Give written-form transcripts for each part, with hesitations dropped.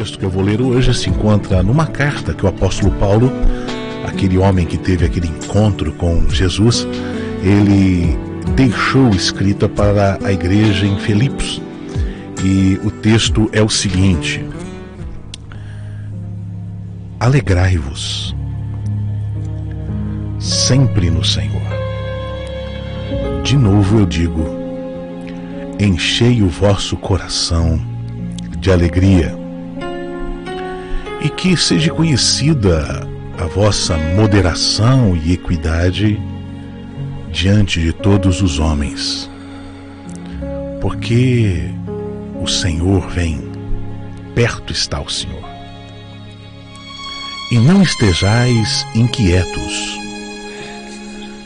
texto que eu vou ler hoje se encontra numa carta que o apóstolo Paulo, aquele homem que teve aquele encontro com Jesus, ele deixou escrita para a igreja em Filipos. E o texto é o seguinte: alegrai-vos sempre no Senhor. De novo eu digo, enchei o vosso coração de alegria, e que seja conhecida a vossa moderação e equidade diante de todos os homens, porque o Senhor vem, perto está o Senhor. E não estejais inquietos,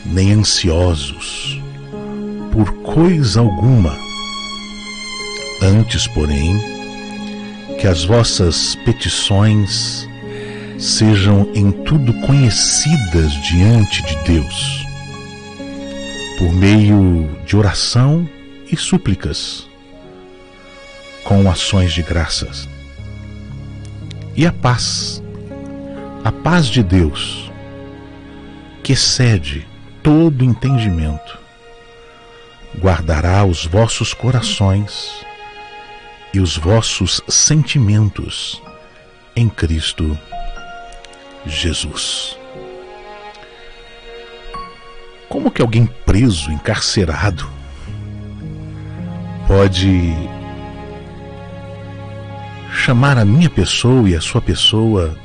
nem ansiosos por coisa alguma, antes, porém, que as vossas petições sejam em tudo conhecidas diante de Deus, por meio de oração e súplicas, com ações de graças. E a paz de Deus, que excede todo entendimento, guardará os vossos corações e os vossos sentimentos em Cristo Jesus. Como que alguém preso, encarcerado, pode chamar a minha pessoa e a sua pessoa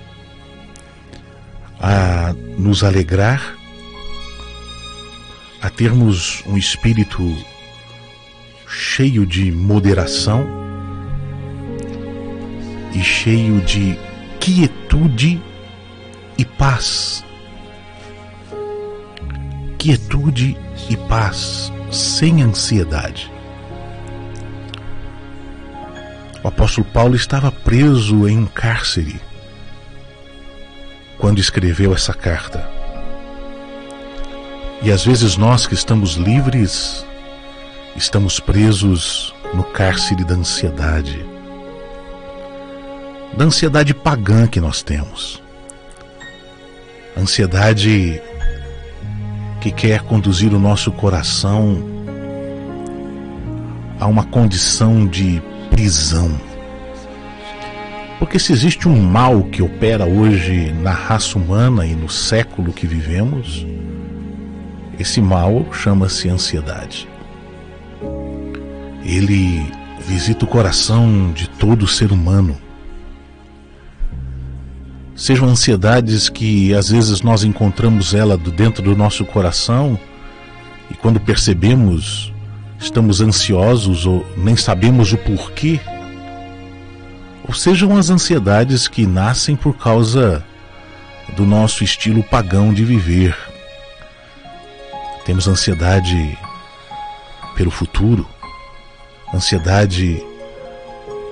a nos alegrar, a termos um espírito cheio de moderação e cheio de quietude e paz? Quietude e paz, sem ansiedade. O apóstolo Paulo estava preso em um cárcere quando escreveu essa carta. E às vezes nós que estamos livres, estamos presos no cárcere da ansiedade pagã que nós temos. Ansiedade que quer conduzir o nosso coração a uma condição de prisão. Porque se existe um mal que opera hoje na raça humana e no século que vivemos, esse mal chama-se ansiedade. Ele visita o coração de todo ser humano. Sejam ansiedades que às vezes nós encontramos ela dentro do nosso coração e quando percebemos estamos ansiosos ou nem sabemos o porquê. Ou sejam as ansiedades que nascem por causa do nosso estilo pagão de viver. Temos ansiedade pelo futuro, ansiedade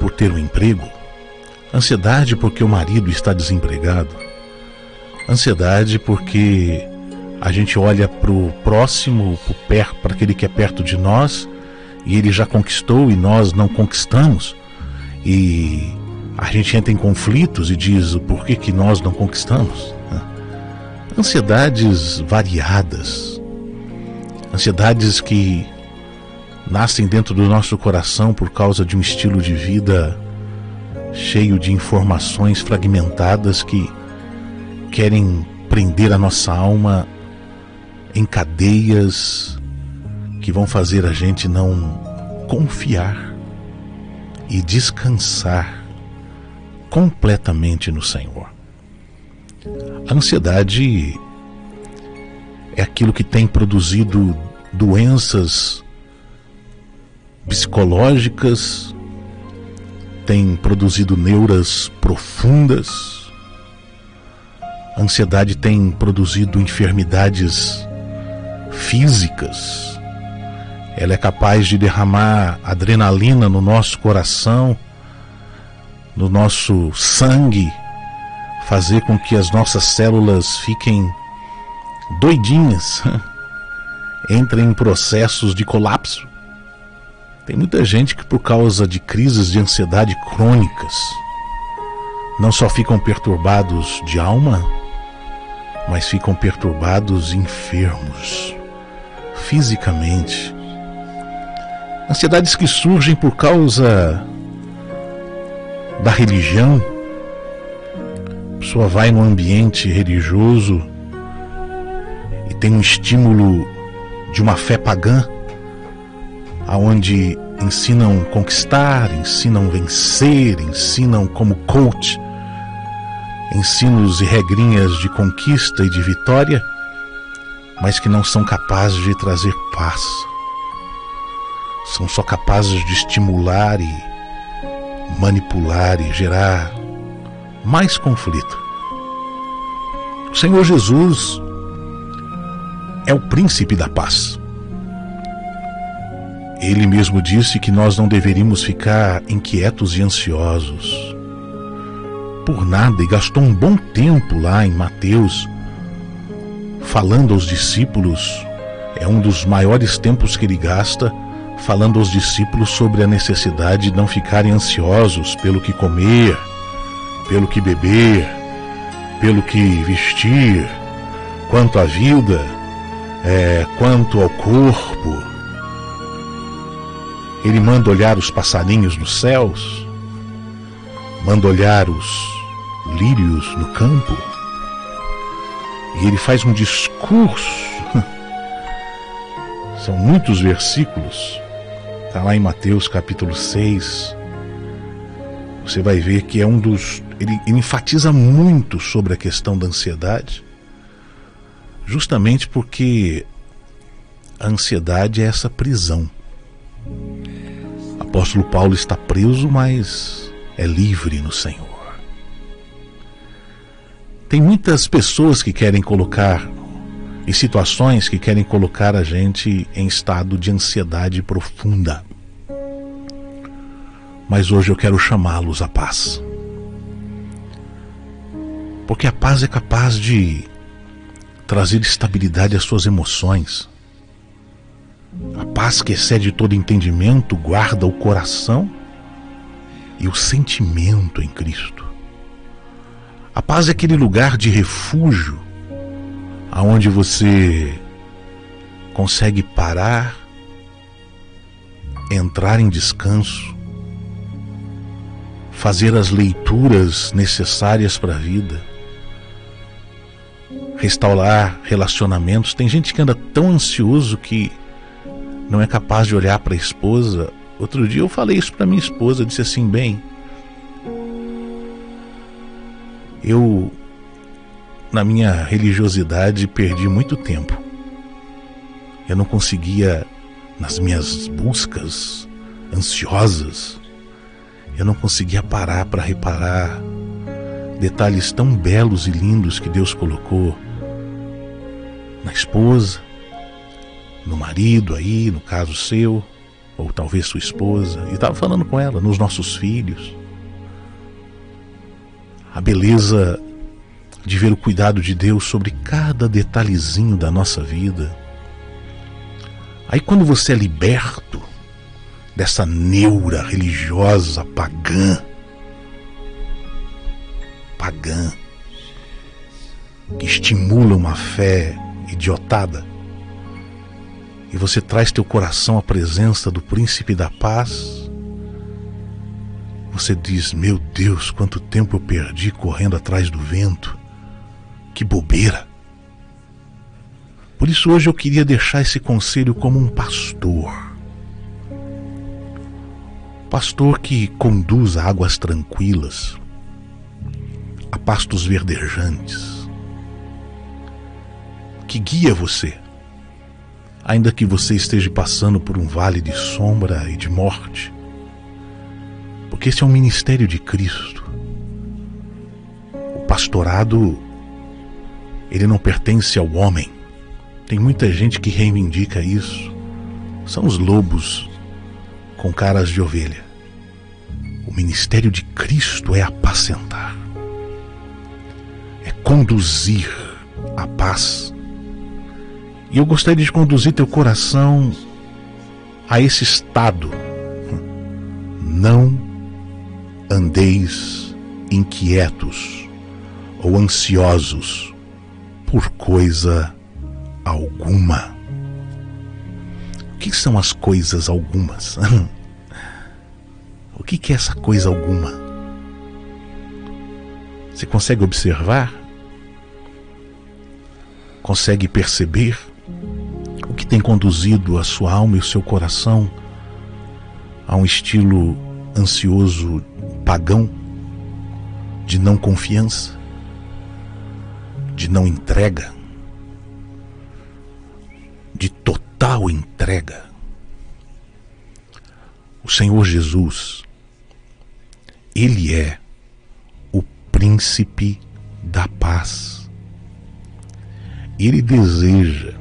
por ter um emprego, ansiedade porque o marido está desempregado, ansiedade porque a gente olha para o próximo, para aquele que é perto de nós, e ele já conquistou e nós não conquistamos, e a gente entra em conflitos e diz o porquê que nós não conquistamos. Ansiedades variadas, ansiedades que nascem dentro do nosso coração por causa de um estilo de vida cheio de informações fragmentadas que querem prender a nossa alma em cadeias que vão fazer a gente não confiar e descansar completamente no Senhor. A ansiedade é aquilo que tem produzido doenças psicológicas, tem produzido neuras profundas. A ansiedade tem produzido enfermidades físicas. Ela é capaz de derramar adrenalina no nosso coração, no nosso sangue, fazer com que as nossas células fiquem doidinhas, entrem em processos de colapso. Tem muita gente que, por causa de crises de ansiedade crônicas, não só ficam perturbados de alma, mas ficam perturbados enfermos, fisicamente. Ansiedades que surgem por causa da religião. A pessoa vai num ambiente religioso e tem um estímulo de uma fé pagã, aonde ensinam conquistar, ensinam vencer, ensinam como coach, ensinos e regrinhas de conquista e de vitória, mas que não são capazes de trazer paz. São só capazes de estimular e manipular e gerar mais conflito. O Senhor Jesus é o príncipe da paz. Ele mesmo disse que nós não deveríamos ficar inquietos e ansiosos por nada, e gastou um bom tempo lá em Mateus falando aos discípulos. É um dos maiores tempos que ele gasta falando aos discípulos sobre a necessidade de não ficarem ansiosos pelo que comer, pelo que beber, pelo que vestir, quanto à vida, quanto ao corpo. Ele manda olhar os passarinhos nos céus, manda olhar os lírios no campo, e ele faz um discurso. São muitos versículos, está lá em Mateus capítulo 6. Você vai ver que é um dos... Ele enfatiza muito sobre a questão da ansiedade, justamente porque a ansiedade é essa prisão. O apóstolo Paulo está preso, mas é livre no Senhor. Tem muitas pessoas que querem colocar, em situações que querem colocar a gente em estado de ansiedade profunda. Mas hoje eu quero chamá-los à paz. Porque a paz é capaz de trazer estabilidade às suas emoções. A paz que excede todo entendimento guarda o coração e o sentimento em Cristo. A paz é aquele lugar de refúgio aonde você consegue parar, entrar em descanso, fazer as leituras necessárias para a vida, restaurar relacionamentos. Tem gente que anda tão ansioso que não é capaz de olhar para a esposa. Outro dia eu falei isso para minha esposa, eu disse assim: bem, eu, na minha religiosidade, perdi muito tempo. Eu não conseguia, nas minhas buscas ansiosas, eu não conseguia parar para reparar detalhes tão belos e lindos que Deus colocou na esposa, no marido aí, no caso seu, ou talvez sua esposa, e estava falando com ela, nos nossos filhos. A beleza de ver o cuidado de Deus sobre cada detalhezinho da nossa vida. Aí quando você é liberto dessa neura religiosa pagã, que estimula uma fé idiotada, e você traz teu coração à presença do príncipe da paz, você diz: meu Deus, quanto tempo eu perdi correndo atrás do vento, que bobeira. Por isso hoje eu queria deixar esse conselho como um pastor que conduz a águas tranquilas, a pastos verdejantes, que guia você, ainda que você esteja passando por um vale de sombra e de morte, porque esse é um ministério de Cristo. O pastorado, ele não pertence ao homem. Tem muita gente que reivindica isso. São os lobos com caras de ovelha. O ministério de Cristo é apacentar, é conduzir a paz. E eu gostaria de conduzir teu coração a esse estado. Não andeis inquietos ou ansiosos por coisa alguma. O que são as coisas algumas? O que é essa coisa alguma? Você consegue observar? Consegue perceber o que tem conduzido a sua alma e o seu coração a um estilo ansioso pagão, de não confiança, de não entrega, de total entrega? O Senhor Jesus, Ele é o príncipe da paz. Ele deseja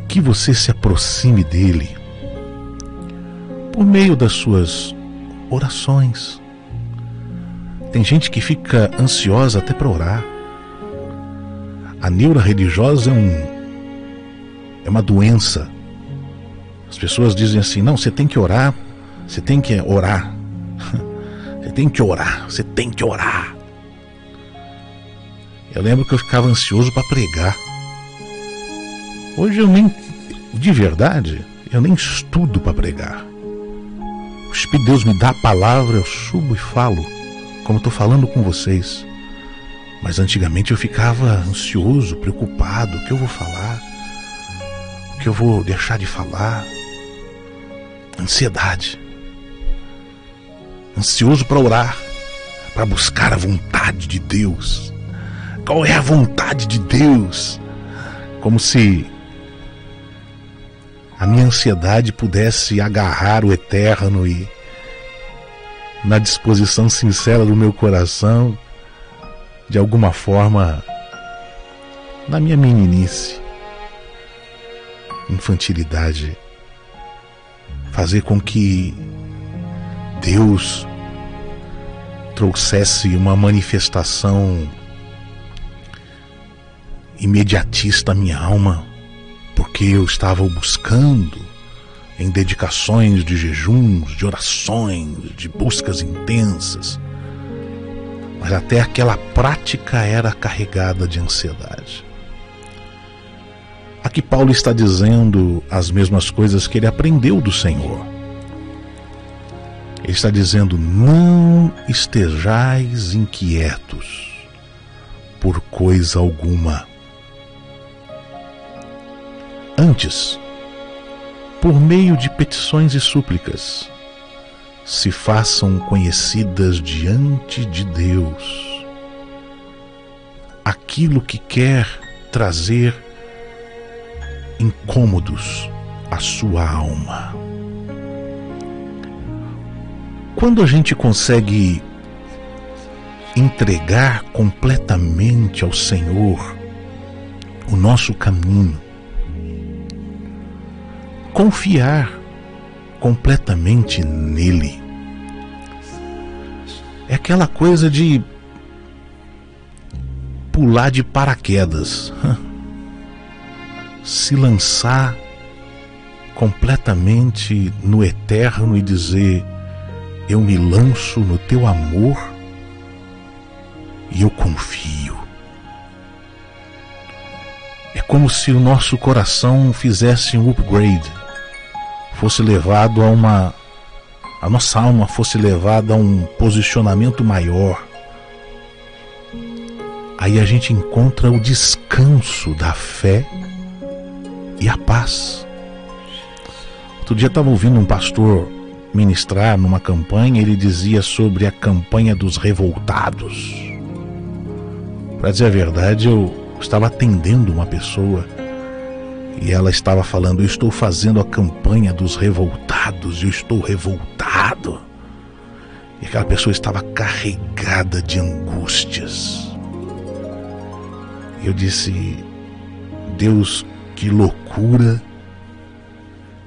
que você se aproxime dele por meio das suas orações. Tem gente que fica ansiosa até para orar. A neura religiosa é uma doença. As pessoas dizem assim: não, você tem que orar, você tem que orar, você tem que orar, você tem que orar. Eu lembro que eu ficava ansioso para pregar. Hoje eu nem, de verdade, eu nem estudo para pregar. O Espírito de Deus me dá a palavra, eu subo e falo, como estou falando com vocês. Mas antigamente eu ficava ansioso, preocupado: o que eu vou falar? O que eu vou deixar de falar? Ansiedade. Ansioso para orar, para buscar a vontade de Deus. Qual é a vontade de Deus? Como se a minha ansiedade pudesse agarrar o eterno e, na disposição sincera do meu coração, de alguma forma, na minha meninice, infantilidade, fazer com que Deus trouxesse uma manifestação imediatista à minha alma, porque eu estava o buscando em dedicações de jejuns, de orações, de buscas intensas. Mas até aquela prática era carregada de ansiedade. Aqui Paulo está dizendo as mesmas coisas que ele aprendeu do Senhor. Ele está dizendo: não estejais inquietos por coisa alguma. Antes, por meio de petições e súplicas, se façam conhecidas diante de Deus aquilo que quer trazer incômodos à sua alma. Quando a gente consegue entregar completamente ao Senhor o nosso caminho, confiar completamente nele, é aquela coisa de pular de paraquedas, se lançar completamente no eterno e dizer: eu me lanço no teu amor e eu confio. É como se o nosso coração fizesse um upgrade, fosse levado a nossa alma fosse levada a um posicionamento maior. Aí a gente encontra o descanso da fé e a paz. Outro dia eu estava ouvindo um pastor ministrar numa campanha. Ele dizia sobre a campanha dos revoltados. Para dizer a verdade, eu estava atendendo uma pessoa e ela estava falando: eu estou fazendo a campanha dos revoltados, eu estou revoltado. E aquela pessoa estava carregada de angústias. Eu disse: Deus, que loucura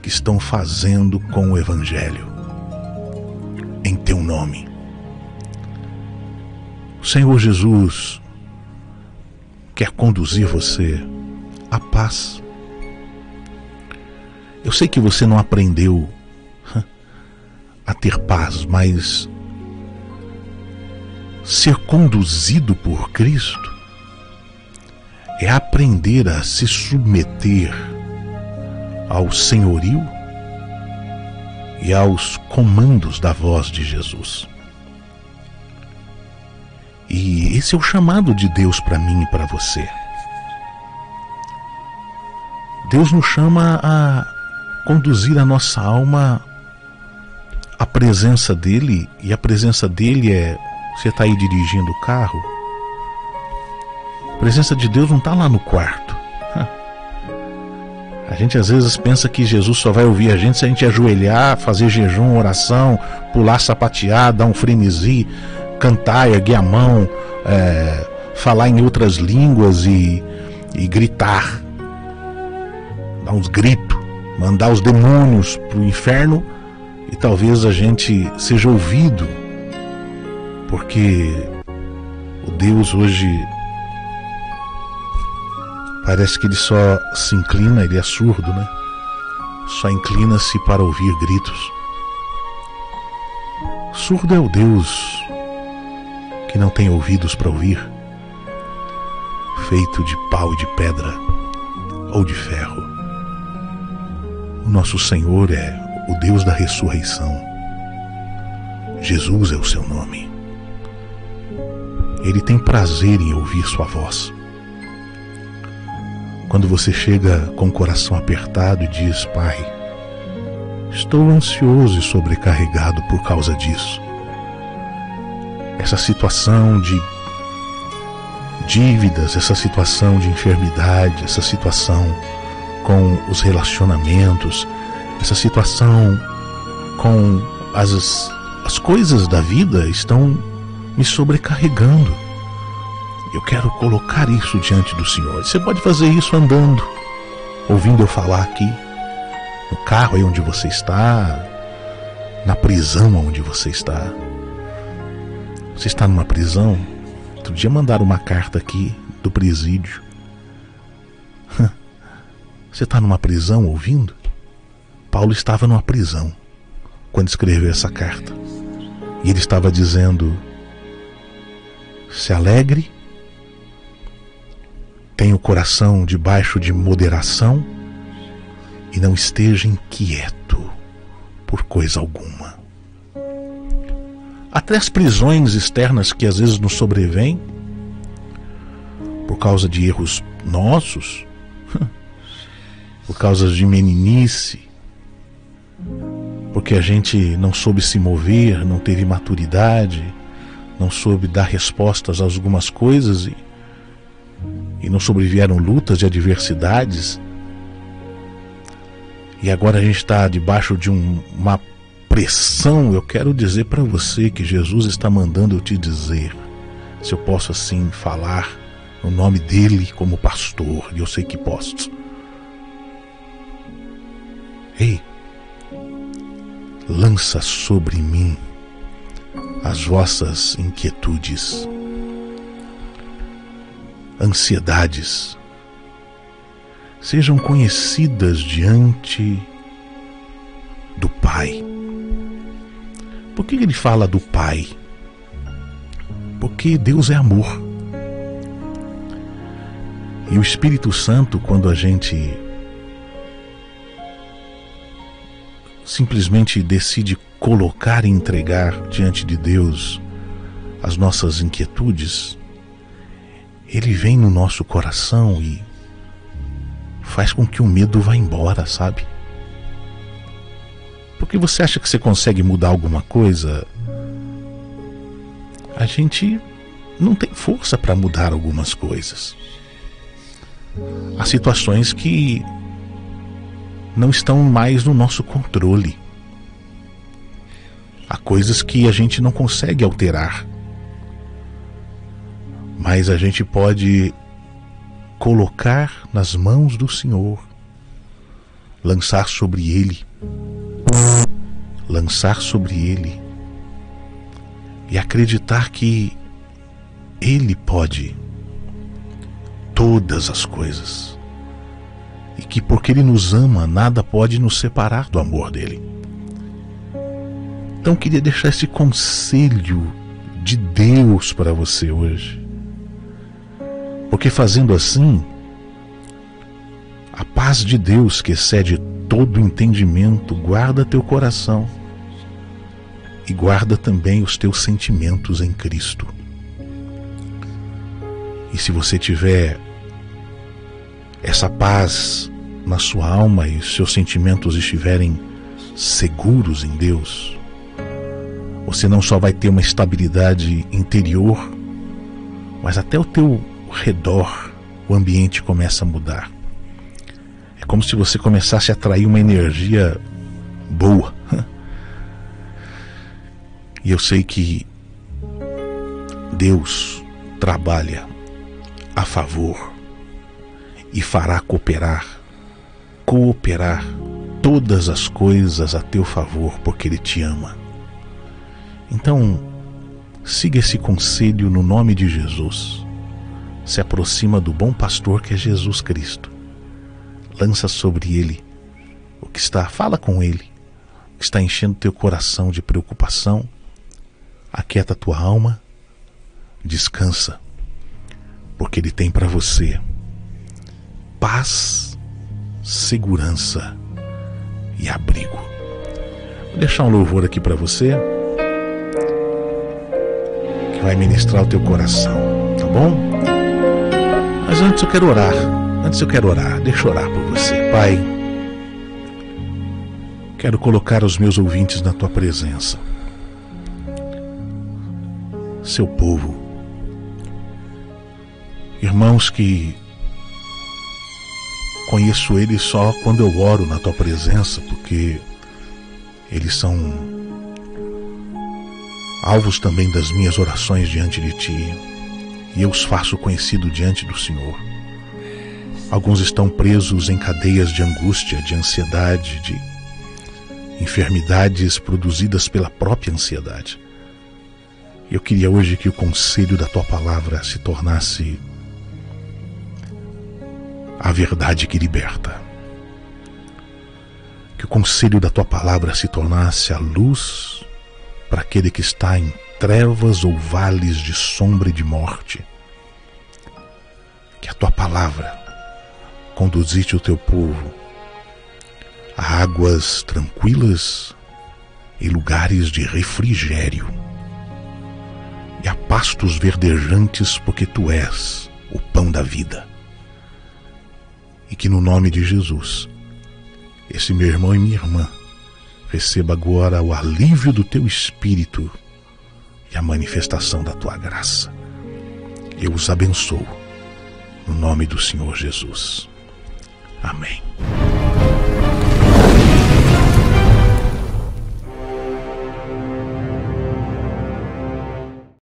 que estão fazendo com o Evangelho em teu nome. O Senhor Jesus quer conduzir você à paz. Eu sei que você não aprendeu a ter paz, mas ser conduzido por Cristo é aprender a se submeter ao senhorio e aos comandos da voz de Jesus. E esse é o chamado de Deus para mim e para você. Deus nos chama a conduzir a nossa alma à presença dele, e a presença dele é: você está aí dirigindo o carro, a presença de Deus não está lá no quarto. A gente às vezes pensa que Jesus só vai ouvir a gente se a gente ajoelhar, fazer jejum, oração, pular, sapatear, dar um frenesi, cantar, erguer a mão, falar em outras línguas e gritar, dar uns gritos, mandar os demônios para o inferno, e talvez a gente seja ouvido, porque o Deus hoje parece que ele só se inclina, ele é surdo, né? Só inclina-se para ouvir gritos. Surdo é o Deus que não tem ouvidos para ouvir, feito de pau e de pedra ou de ferro. O nosso Senhor é o Deus da ressurreição. Jesus é o seu nome. Ele tem prazer em ouvir sua voz. Quando você chega com o coração apertado e diz: Pai, estou ansioso e sobrecarregado por causa disso. Essa situação de dívidas, essa situação de enfermidade, essa situação com os relacionamentos, essa situação com as coisas da vida estão me sobrecarregando. Eu quero colocar isso diante do Senhor. Você pode fazer isso andando, ouvindo eu falar aqui, no carro aí onde você está, na prisão onde você está. Você está numa prisão? Outro dia mandaram uma carta aqui do presídio. Você está numa prisão ouvindo? Paulo estava numa prisão quando escreveu essa carta. E ele estava dizendo: se alegre, tenha o coração debaixo de moderação e não esteja inquieto por coisa alguma. Até as prisões externas que às vezes nos sobrevêm por causa de erros nossos, por causa de meninice, porque a gente não soube se mover, não teve maturidade, não soube dar respostas a algumas coisas e não sobrevieram lutas e adversidades. E agora a gente está debaixo de uma pressão. Eu quero dizer para você que Jesus está mandando eu te dizer, se eu posso assim falar no nome dele como pastor, e eu sei que posso. Ei, lança sobre mim as vossas inquietudes, ansiedades, sejam conhecidas diante do Pai. Por que ele fala do Pai? Porque Deus é amor. E o Espírito Santo, quando a gente simplesmente decide colocar e entregar diante de Deus as nossas inquietudes, ele vem no nosso coração e faz com que o medo vá embora, sabe? Porque você acha que você consegue mudar alguma coisa? A gente não tem força para mudar algumas coisas. Há situações que não estão mais no nosso controle. Há coisas que a gente não consegue alterar. Mas a gente pode colocar nas mãos do Senhor, lançar sobre Ele, e acreditar que Ele pode todas as coisas, e que porque Ele nos ama, nada pode nos separar do amor dele. Então eu queria deixar esse conselho de Deus para você hoje. Porque fazendo assim, a paz de Deus, que excede todo entendimento, guarda teu coração e guarda também os teus sentimentos em Cristo. E se você tiver essa paz na sua alma e os seus sentimentos estiverem seguros em Deus, você não só vai ter uma estabilidade interior, mas até o teu redor, o ambiente começa a mudar. É como se você começasse a atrair uma energia boa. E eu sei que Deus trabalha a favor e fará cooperar todas as coisas a teu favor, porque Ele te ama. Então, siga esse conselho no nome de Jesus. Se aproxima do bom pastor que é Jesus Cristo. Lança sobre Ele o que está, fala com Ele, o que está enchendo teu coração de preocupação. Aquieta tua alma, descansa, porque Ele tem para você paz, segurança e abrigo. Vou deixar um louvor aqui para você, que vai ministrar o teu coração, tá bom? Mas antes eu quero orar, deixa eu orar por você. Pai, quero colocar os meus ouvintes na tua presença, seu povo, irmãos que conheço eles só quando eu oro na tua presença, porque eles são alvos também das minhas orações diante de ti, e eu os faço conhecido diante do Senhor. Alguns estão presos em cadeias de angústia, de ansiedade, de enfermidades produzidas pela própria ansiedade. Eu queria hoje que o conselho da tua palavra se tornasse a verdade que liberta. Que o conselho da tua palavra se tornasse a luz para aquele que está em trevas ou vales de sombra e de morte. Que a tua palavra conduzisse o teu povo a águas tranquilas e lugares de refrigério, e a pastos verdejantes, porque tu és o pão da vida. E que no nome de Jesus, esse meu irmão e minha irmã receba agora o alívio do teu Espírito e a manifestação da tua graça. Eu os abençoo no nome do Senhor Jesus. Amém.